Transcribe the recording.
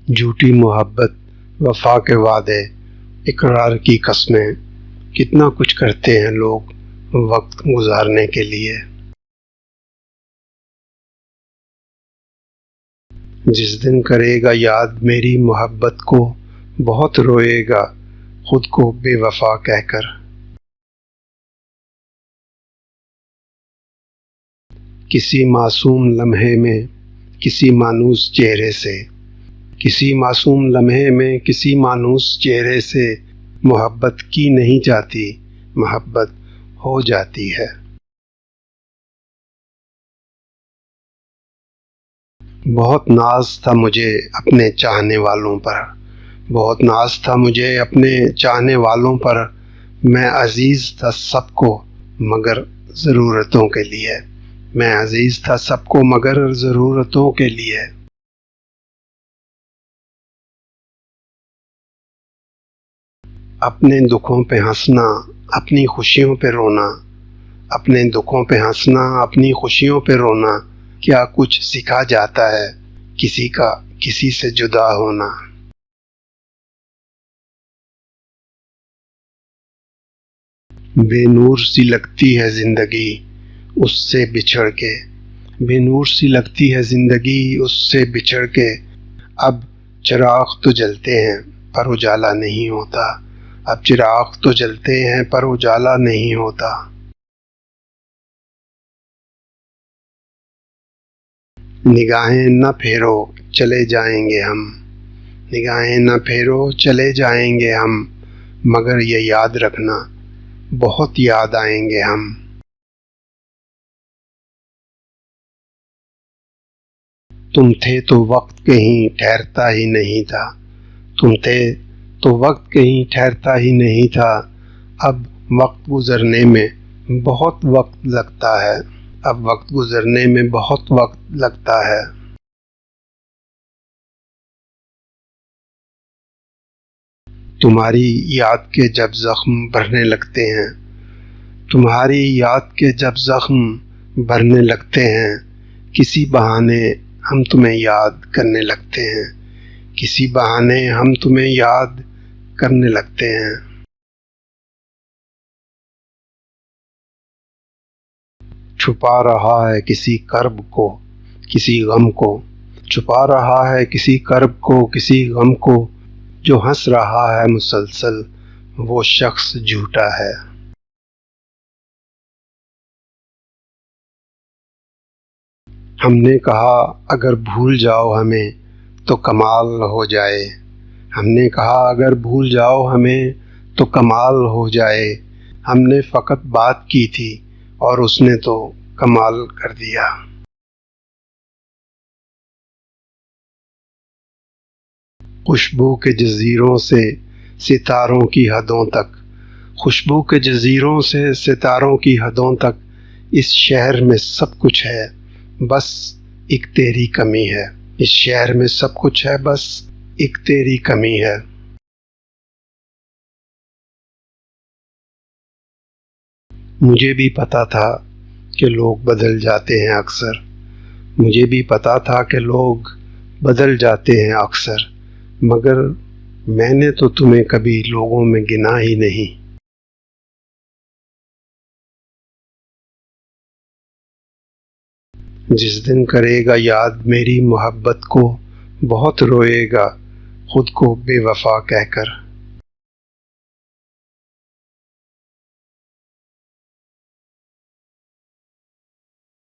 جھوٹی محبت، وفا کے وعدے، اقرار کی قسمیں، کتنا کچھ کرتے ہیں لوگ وقت گزارنے کے لیے۔ جس دن کرے گا یاد میری محبت کو، بہت روئے گا خود کو بے وفا کہہ کر۔ کسی معصوم لمحے میں کسی مانوس چہرے سے، کسی معصوم لمحے میں کسی مانوس چہرے سے، محبت کی نہیں جاتی، محبت ہو جاتی ہے۔ بہت ناز تھا مجھے اپنے چاہنے والوں پر، بہت ناز تھا مجھے اپنے چاہنے والوں پر، میں عزیز تھا سب کو مگر ضرورتوں کے لیے، میں عزیز تھا سب کو مگر ضرورتوں کے لیے۔ اپنے دکھوں پہ ہنسنا، اپنی خوشیوں پہ رونا، اپنے دکھوں پہ ہنسنا، اپنی خوشیوں پہ رونا، کیا کچھ سکھا جاتا ہے کسی کا کسی سے جدا ہونا۔ بے نور سی لگتی ہے زندگی اس سے بچھڑ کے، بے نور سی لگتی ہے زندگی اس سے بچھڑ کے، اب چراغ تو جلتے ہیں پر اجالا نہیں ہوتا، اب چراغ تو جلتے ہیں پر اجالا نہیں ہوتا۔ نگاہیں نہ پھیرو چلے جائیں گے ہم، نگاہیں نہ پھیرو چلے جائیں گے ہم، مگر یہ یاد رکھنا بہت یاد آئیں گے ہم۔ تم تھے تو وقت کہیں ٹھہرتا ہی نہیں تھا، تم تھے تو وقت کہیں ٹھہرتا ہی نہیں تھا، اب وقت گزرنے میں بہت وقت لگتا ہے، اب وقت گزرنے میں بہت وقت لگتا ہے۔ تمہاری یاد کے جب زخم بھرنے لگتے ہیں، تمہاری یاد کے جب زخم بھرنے لگتے ہیں، کسی بہانے ہم تمہیں یاد کرنے لگتے ہیں، کسی بہانے ہم تمہیں یاد کرنے لگتے ہیں۔ چھپا رہا ہے کسی کرب کو کسی غم کو، چھپا رہا ہے کسی کرب کو کسی غم کو، جو ہنس رہا ہے مسلسل وہ شخص جھوٹا ہے۔ ہم نے کہا اگر بھول جاؤ ہمیں تو کمال ہو جائے، ہم نے کہا اگر بھول جاؤ ہمیں تو کمال ہو جائے، ہم نے فقط بات کی تھی اور اس نے تو کمال کر دیا۔ خوشبو کے جزیروں سے ستاروں کی حدوں تک، خوشبو کے جزیروں سے ستاروں کی حدوں تک، اس شہر میں سب کچھ ہے بس ایک تیری کمی ہے، اس شہر میں سب کچھ ہے بس ایک تیری کمی ہے۔ مجھے بھی پتا تھا کہ لوگ بدل جاتے ہیں اکثر، مجھے بھی پتا تھا کہ لوگ بدل جاتے ہیں اکثر، مگر میں نے تو تمہیں کبھی لوگوں میں گنا ہی نہیں۔ جس دن کرے گا یاد میری محبت کو، بہت روئے گا خود کو بے وفا کہہ کر۔